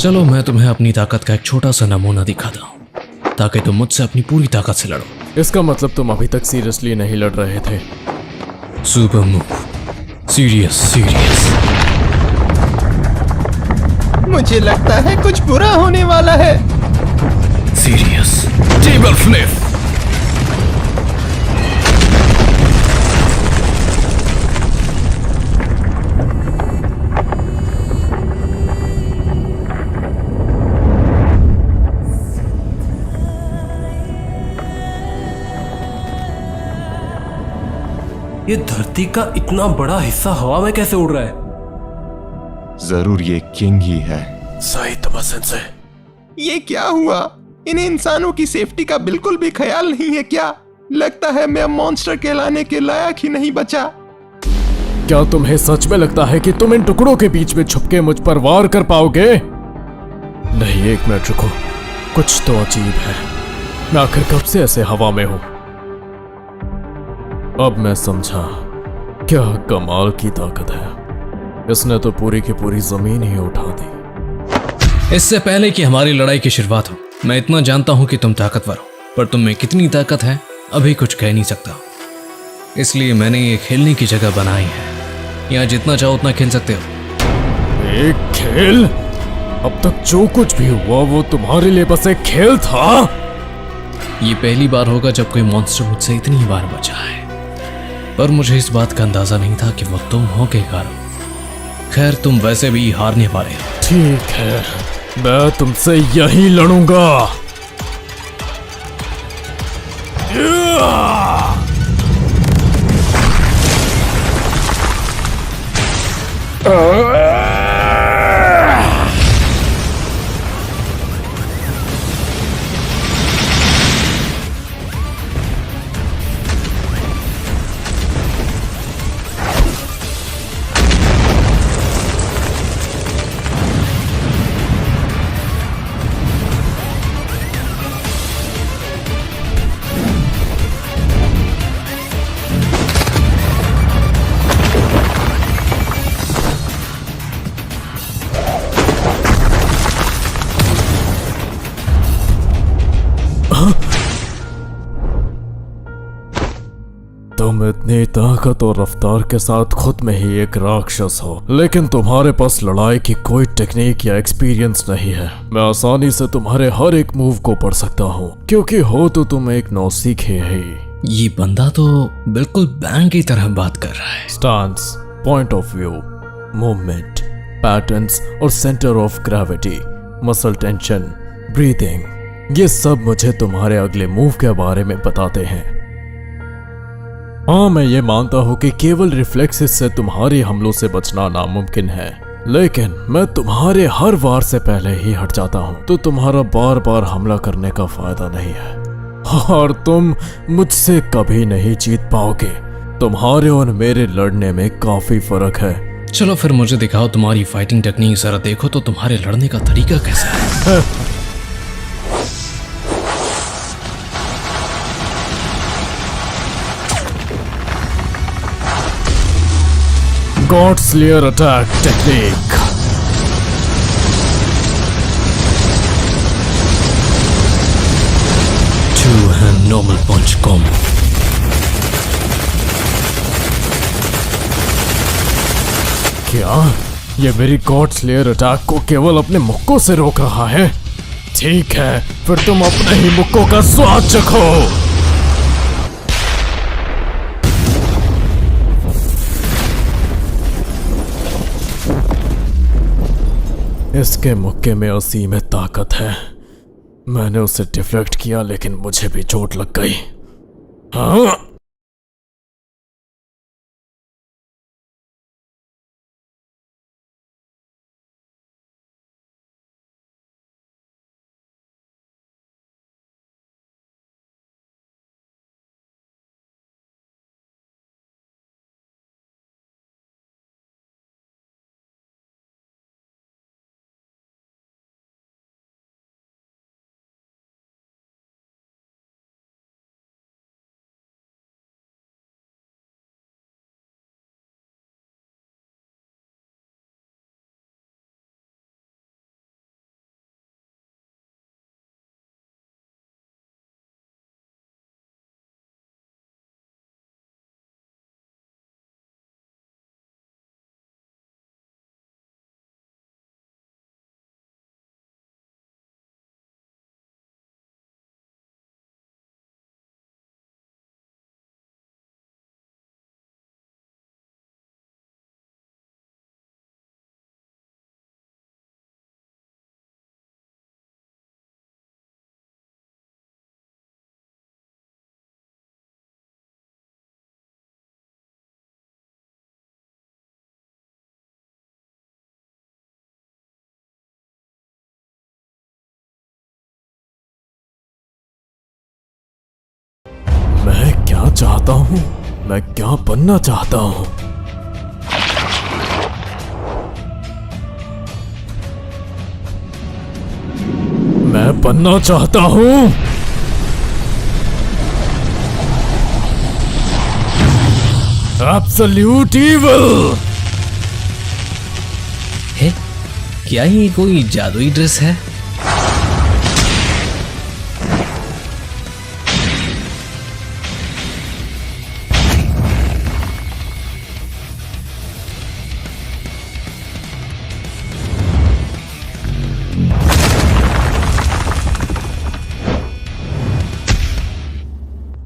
चलो मैं तुम्हें अपनी ताकत का एक छोटा सा नमूना दिखाता हूँ ताकि तुम मुझसे अपनी पूरी ताकत से लड़ो। इसका मतलब तुम अभी तक सीरियसली नहीं लड़ रहे थे। Super move. Serious serious. मुझे लगता है कुछ बुरा होने वाला है। सीरियस। Table flip. ये धरती का इतना बड़ा हिस्सा हवा में कैसे उड़ रहा है? जरूर ये किंग ही है। सही तो से। ये क्या हुआ? इन्हें इंसानों की सेफ्टी का बिल्कुल भी ख्याल नहीं है क्या? लगता है मैं मॉन्स्टर कहलाने के लायक ही नहीं बचा। क्या तुम्हें सच में लगता है कि तुम इन टुकड़ों के बीच में छुप के मुझ पर वार कर पाओगे? नहीं, एक मिनट रुको। कुछ तो अजीब है। मैं आखिर कब से ऐसे हवा में हूं? अब मैं समझा क्या कमाल की ताकत है। इसने तो पूरी की पूरी जमीन ही उठा दी। इससे पहले कि हमारी लड़ाई की शुरुआत हो, मैं इतना जानता हूं कि तुम ताकतवर हो, पर तुम में कितनी ताकत है अभी कुछ कह नहीं सकता। इसलिए मैंने ये खेलने की जगह बनाई है। यहाँ जितना चाहो उतना खेल सकते हो। एक खेल? अब तक जो कुछ भी हुआ वो तुम्हारे लिए बस एक खेल था। ये पहली बार होगा जब कोई मॉन्स्टर मुझसे इतनी बार बचा है, पर मुझे इस बात का अंदाजा नहीं था कि वो तुम हो के कारण। खैर, तुम वैसे भी हारने वाले हो। ठीक है, मैं तुमसे यही लड़ूंगा। तुम इतनी ताकत और रफ्तार के साथ खुद में ही एक राक्षस हो, लेकिन तुम्हारे पास लड़ाई की कोई टेक्निक या एक्सपीरियंस नहीं है। मैं आसानी से तुम्हारे हर एक मूव को पढ़ सकता हूँ, क्योंकि हो तो तुम एक नौसीखे ही। ये बंदा तो बिल्कुल बैंक की तरह बात कर रहा है। Stance, point of view, movement, patterns और centre of gravity, muscle tension, breathing, ये सब मुझे तुम्हारे अगले मूव के बारे में बताते हैं। हाँ, मैं ये मानता हूँ कि केवल रिफ्लेक्सेस से तुम्हारे हमलों से बचना नामुमकिन है, लेकिन मैं तुम्हारे हर वार से पहले ही हट जाता हूँ, तो तुम्हारा बार बार हमला करने का फायदा नहीं है और तुम मुझसे कभी नहीं जीत पाओगे। तुम्हारे और मेरे लड़ने में काफी फर्क है। चलो फिर मुझे दिखाओ तुम्हारी फाइटिंग टेक्निक। जरा देखो तो तुम्हारे लड़ने का तरीका कैसा है। God slayer attack technique. Two hand normal punch combo. क्या ये मेरी गॉड स्लेयर अटैक को केवल अपने मुक्कों से रोक रहा है? ठीक है, फिर तुम अपने ही मुक्कों का स्वाद चखो। इसके मुक्के में असीमित ताकत है। मैंने उसे डिफ्लेक्ट किया, लेकिन मुझे भी चोट लग गई। हाँ। मैं क्या चाहता हूँ, मैं क्या बनना चाहता हूँ। मैं बनना चाहता हूँ एब्सोल्यूट इविल। है क्या ये कोई जादुई ड्रेस है?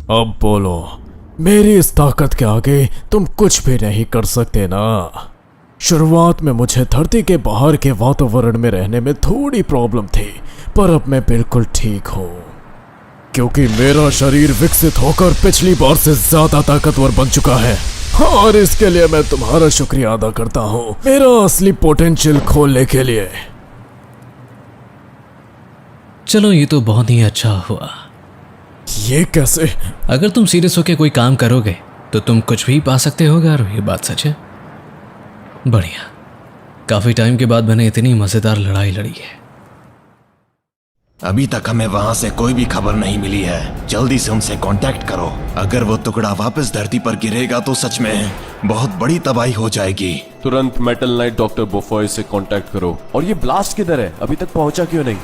अब बोलो, मेरी इस ताकत के आगे तुम कुछ भी नहीं कर सकते ना। शुरुआत में मुझे धरती के बाहर के वातावरण में रहने में थोड़ी प्रॉब्लम थी, पर अब मैं बिल्कुल ठीक हूँ, क्योंकि मेरा शरीर विकसित होकर पिछली बार से ज्यादा ताकतवर बन चुका है। और इसके लिए मैं तुम्हारा शुक्रिया अदा करता हूँ, मेरा असली पोटेंशियल खोलने के लिए। चलो ये तो बहुत ही अच्छा हुआ। ये कैसे? अगर तुम सीरियस होकर कोई काम करोगे तो तुम कुछ भी पा सकते हो गारो, ये बात सच है। बढ़िया, काफी टाइम के बाद मैंने इतनी मजेदार लड़ाई लड़ी है। अभी तक हमें वहां से कोई भी खबर नहीं मिली है। जल्दी से उनसे कांटेक्ट करो। अगर वो टुकड़ा वापस धरती पर गिरेगा तो सच में बहुत बड़ी तबाही हो जाएगी। तुरंत मेटल नाइट डॉक्टर बोफॉय से कांटेक्ट करो। और ये ब्लास्ट किधर है, अभी तक पहुंचा क्यों नहीं?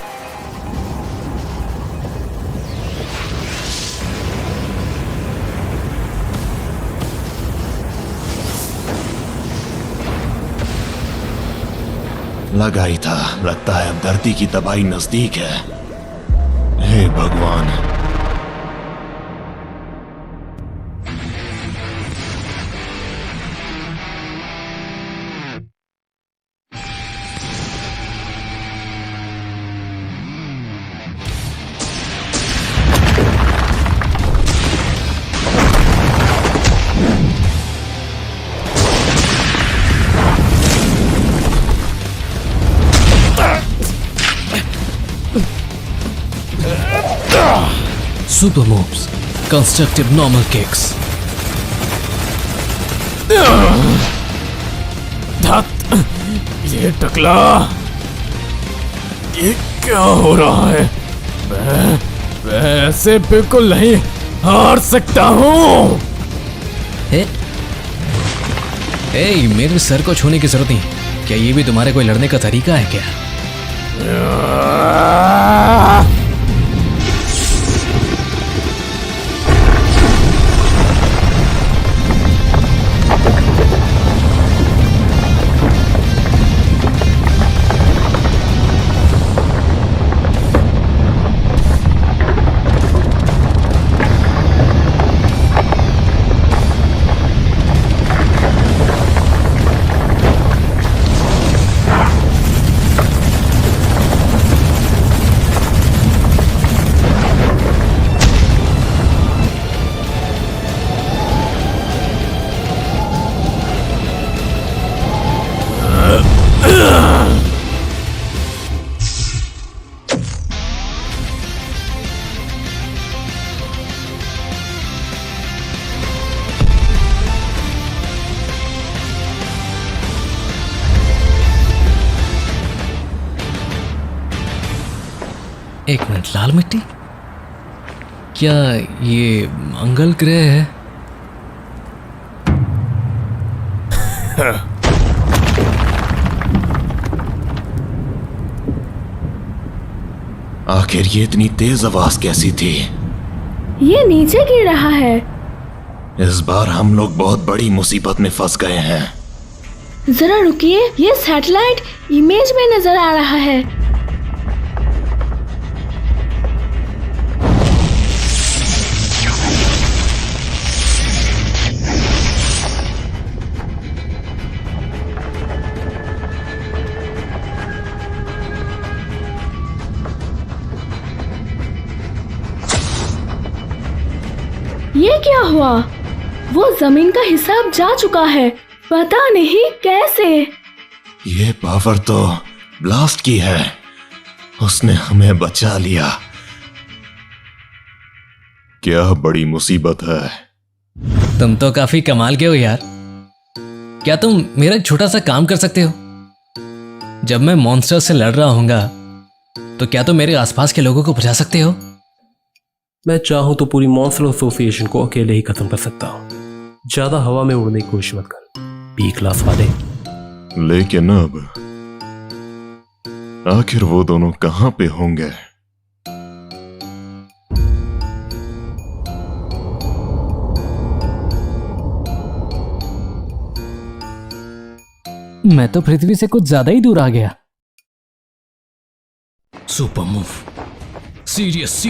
लगा ही था, लगता है अब धरती की तबाही नजदीक है। हे भगवान। Super moves, constructive normal kicks. ये टकला, ये क्या हो रहा है? मैं ऐसे बिल्कुल नहीं हार सकता हूँ। हे, मेरे सर को छूने की जरूरत नहीं। क्या ये भी तुम्हारे कोई लड़ने का तरीका है क्या? एक मिनट, लाल मिट्टी? क्या ये मंगल ग्रह है? आखिर ये इतनी तेज आवाज कैसी थी? ये नीचे गिर रहा है। इस बार हम लोग बहुत बड़ी मुसीबत में फंस गए हैं। जरा रुकिए, ये सैटेलाइट इमेज में नजर आ रहा है। ये क्या हुआ? वो जमीन का हिस्सा अब जा चुका है, पता नहीं कैसे। ये पावर तो ब्लास्ट की है, उसने हमें बचा लिया। क्या बड़ी मुसीबत है। तुम तो काफी कमाल के हो यार। क्या तुम मेरा एक छोटा सा काम कर सकते हो? जब मैं मॉन्स्टर से लड़ रहा हूँगा तो क्या तुम मेरे आसपास के लोगों को बचा सकते हो? मैं चाहूं तो पूरी मॉन्स्टर एसोसिएशन को अकेले ही खत्म कर सकता हूं। ज्यादा हवा में उड़ने की कोशिश मत कर, बी क्लास वाले। लेकिन अब आखिर वो दोनों कहां पे होंगे? मैं तो पृथ्वी से कुछ ज्यादा ही दूर आ गया। Super move, serious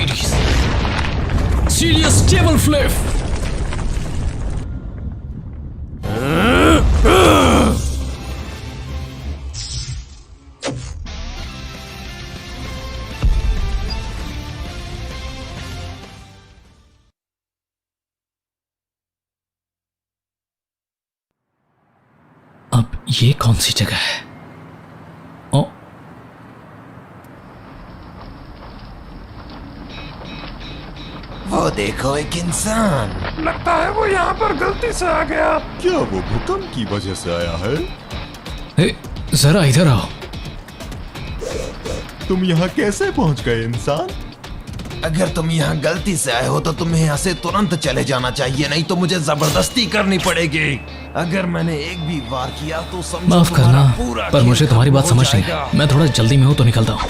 table flip. अब ये कौन सी जगह है? ओ, वो देखो एक इंसान। लगता है वो यहाँ पर गलती से आ गया। क्या वो भूकंप की वजह से आया है? हे, जरा इधर आओ। तुम यहाँ कैसे पहुँच गए इंसान? अगर तुम यहाँ गलती से आए हो तो तुम्हें यहाँ से तुरंत चले जाना चाहिए, नहीं तो मुझे जबरदस्ती करनी पड़ेगी। अगर मैंने एक भी वार किया तो समझो माफ तुम्हारा करना, पूरा पर खेल मुझे तुम्हारी बात खत्म हो समझ नहीं जाएगा। है। मैं थोड़ा जल्दी में हूँ तो निकलता हूँ।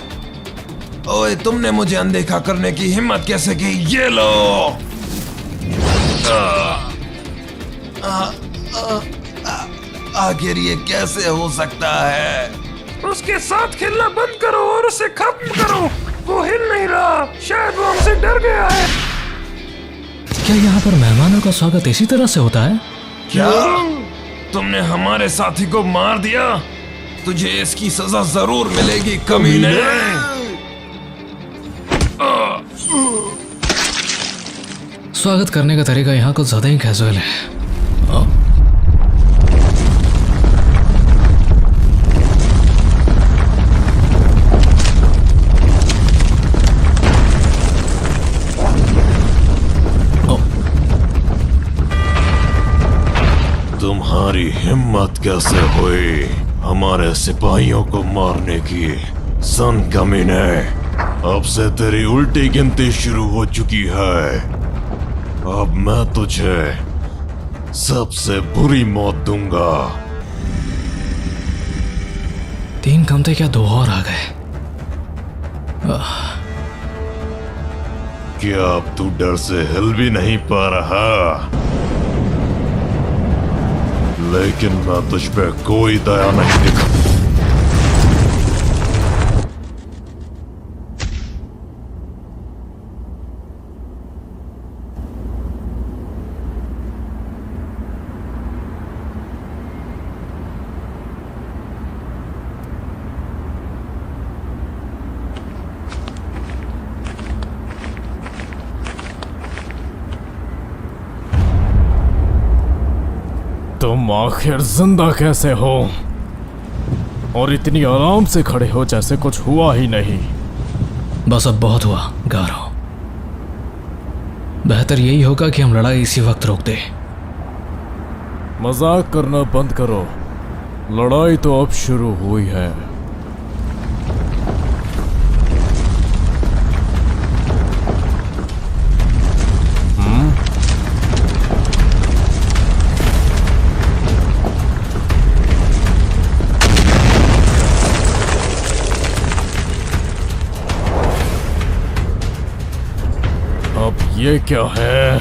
ओए, तुमने मुझे अनदेखा करने की हिम्मत कैसे की? ये लो। आखिर ये कैसे हो सकता है? उसके साथ खेलना बंद करो और उसे खत्म करो। वो हिल नहीं रहा, शायद वो हमसे डर गया है। क्या यहाँ पर मेहमानों का स्वागत इसी तरह से होता है? क्या तुमने हमारे साथी को मार दिया? तुझे इसकी सजा जरूर मिलेगी, कमीने। स्वागत करने का तरीका यहाँ कुछ ज्यादा ही कैजुअल है। तुम्हारी हिम्मत कैसे हुई हमारे सिपाहियों को मारने की? सन कमीने, अब से तेरी उल्टी गिनती शुरू हो चुकी है। अब मैं तुझे सबसे बुरी मौत दूंगा। 3 कम थे, क्या 2 और आ गए? क्या अब तू डर से हिल भी नहीं पा रहा? लेकिन मैं तुझ पे कोई दया नहीं दिखा। तुम आखिर जिंदा कैसे हो और इतनी आराम से खड़े हो जैसे कुछ हुआ ही नहीं? बस अब बहुत हुआ गारो। बेहतर यही होगा कि हम लड़ाई इसी वक्त रोक दें। मजाक करना बंद करो, लड़ाई तो अब शुरू हुई है। अब ये क्या है?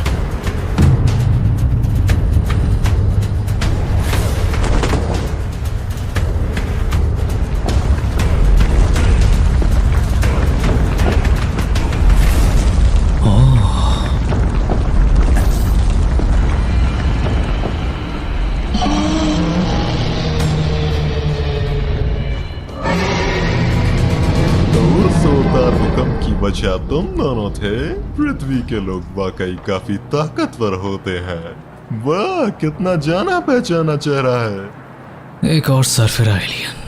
जोरदार भूकंप की वजह तुम दोनों थे। पृथ्वी के लोग वाकई काफी ताकतवर होते हैं। वाह, कितना जाना पहचाना चेहरा है। एक और सरफिरा एलियन।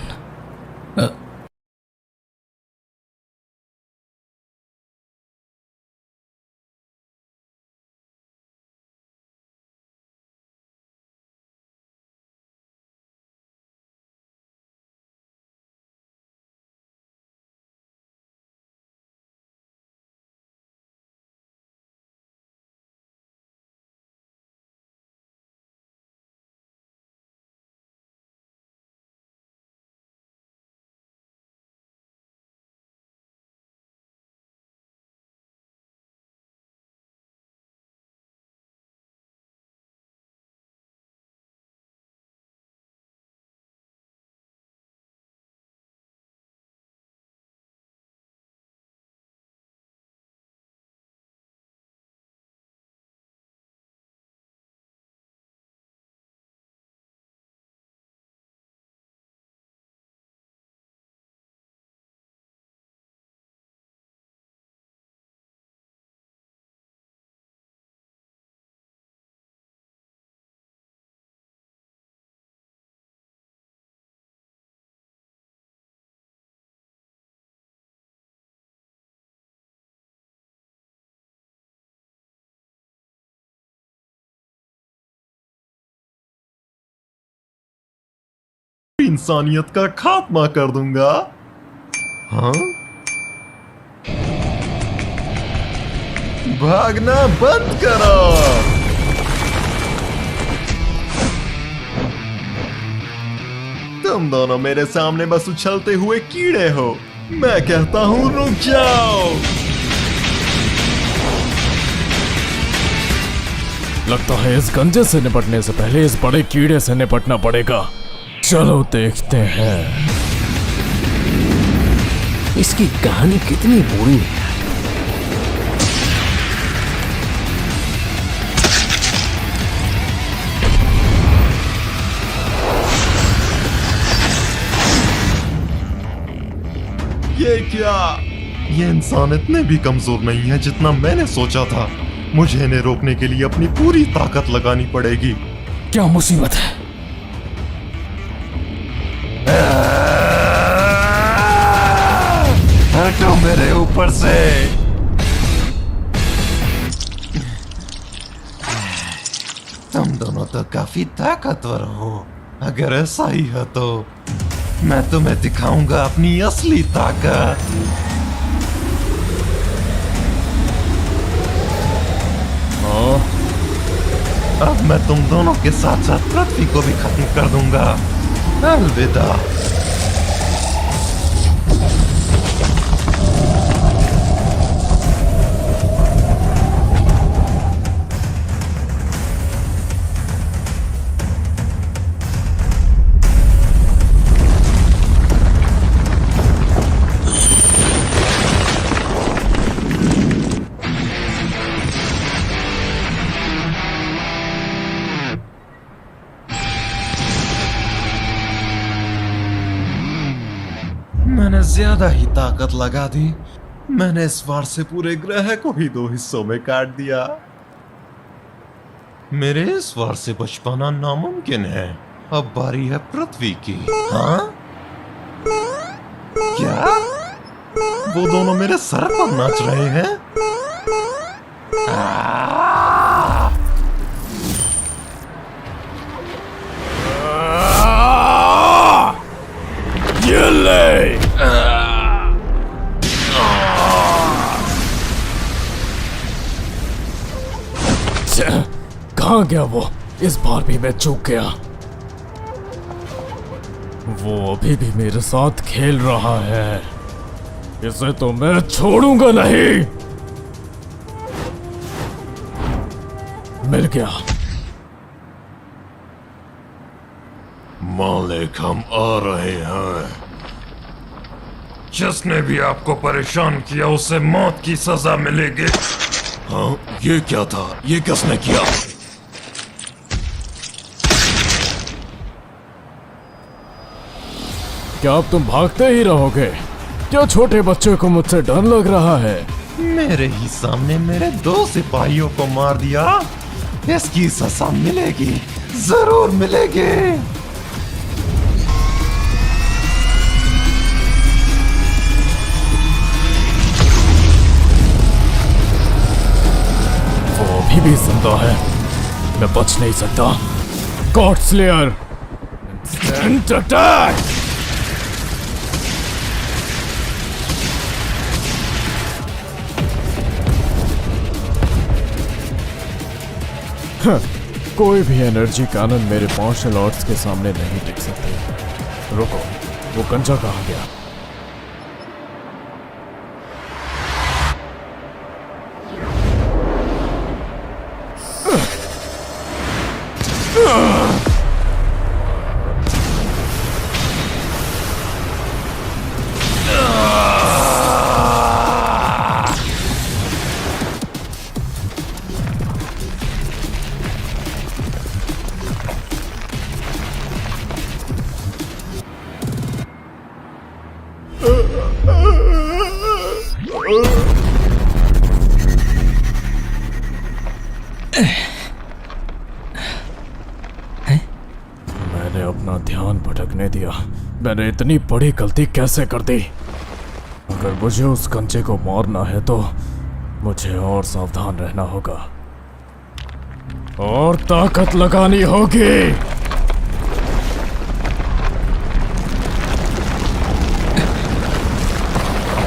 इंसानियत का खात्मा कर दूंगा। हाँ, भागना बंद करो। तुम दोनों मेरे सामने बस उछलते हुए कीड़े हो। मैं कहता हूं रुक जाओ। लगता है इस गंजे से निपटने से पहले इस बड़े कीड़े से निपटना पड़ेगा। चलो देखते हैं इसकी कहानी कितनी बुरी है। ये क्या? ये इंसान इतने भी कमजोर नहीं है जितना मैंने सोचा था। मुझे इन्हें रोकने के लिए अपनी पूरी ताकत लगानी पड़ेगी। क्या मुसीबत है? हटो मेरे ऊपर से। तुम दोनों तो काफी ताकतवर हो। अगर ऐसा ही है तो मैं तुम्हें दिखाऊंगा अपनी असली ताकत। अब मैं तुम दोनों के साथ साथ पृथ्वी को भी खत्म कर दूंगा। अलविदा। मैंने ज्यादा ही ताकत लगा दी। मैंने इस बार से पूरे ग्रह को ही 2 हिस्सों में काट दिया। मेरे इस बार से बच पाना नामुमकिन है। अब बारी है पृथ्वी की। हाँ? क्या? वो दोनों मेरे सर पर नाच रहे हैं? ये ले। कहाँ गया वो? इस बार भी मैं चूक गया। वो अभी भी मेरे साथ खेल रहा है। इसे तो मैं छोड़ूंगा नहीं। मिल गया। मालिक, हम आ रहे हैं। जिसने भी आपको परेशान किया उसे मौत की सजा मिलेगी। हाँ, ये क्या था? ये किसने किया? क्या अब तुम भागते ही रहोगे? क्या छोटे बच्चे को मुझसे डर लग रहा है? मेरे ही सामने मेरे 2 सिपाहियों को मार दिया। इसकी सजा मिलेगी, जरूर मिलेगी। वो अभी भी जिंदा है। मैं बच नहीं सकता। God slayer, instant attack. कोई भी एनर्जी कैनन मेरे मार्शल आर्ट्स के सामने नहीं टिक सकती। रुको, वो कंचा कहाँ गया? मैंने अपना ध्यान भटकने दिया। मैंने इतनी बड़ी गलती कैसे कर दी? अगर मुझे उस कंचे को मारना है तो मुझे और सावधान रहना होगा और ताकत लगानी होगी।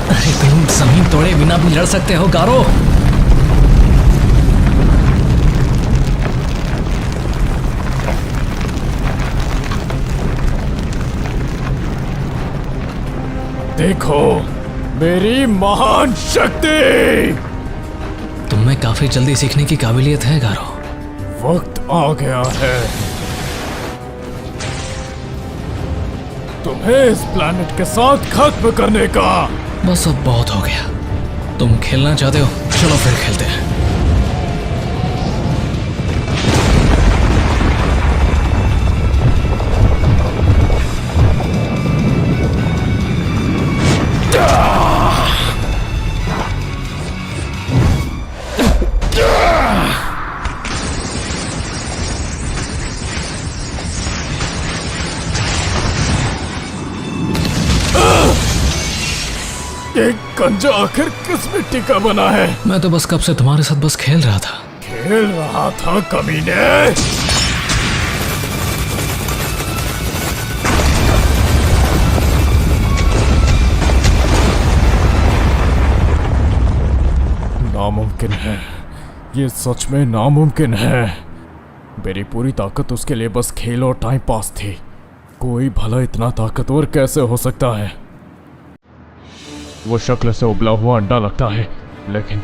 अरे तुम जमीन तोड़े बिना भी लड़ सकते हो गारो। देखो मेरी महान शक्ति। तुम में काफी जल्दी सीखने की काबिलियत है गारो। वक्त आ गया है तुम्हें इस प्लैनेट के साथ खत्म करने का। बस अब बहुत हो गया। तुम खेलना चाहते हो, चलो फिर खेलते हैं। ये गंजा आखिर किस मिट्टी का बना है? मैं तो बस कब से तुम्हारे साथ बस खेल रहा था। खेल रहा था कमीने। नामुमकिन है, ये सच में नामुमकिन है। मेरी पूरी ताकत उसके लिए बस खेल और टाइम पास थी। कोई भला इतना ताकतवर कैसे हो सकता है? वो शक्ल से उबला हुआ अंडा लगता है, लेकिन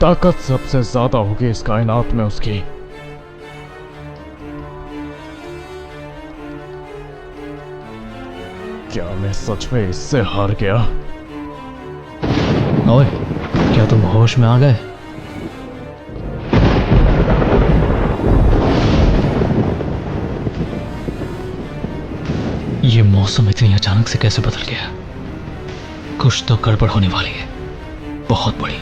ताकत सबसे ज्यादा होगी इस कायनात में उसकी। क्या मैं सच में इससे हार गया? ओए, क्या तुम होश में आ गए? ये मौसम इतनी अचानक से कैसे बदल गया? कुछ तो गड़बड़ होने वाली है, बहुत बड़ी।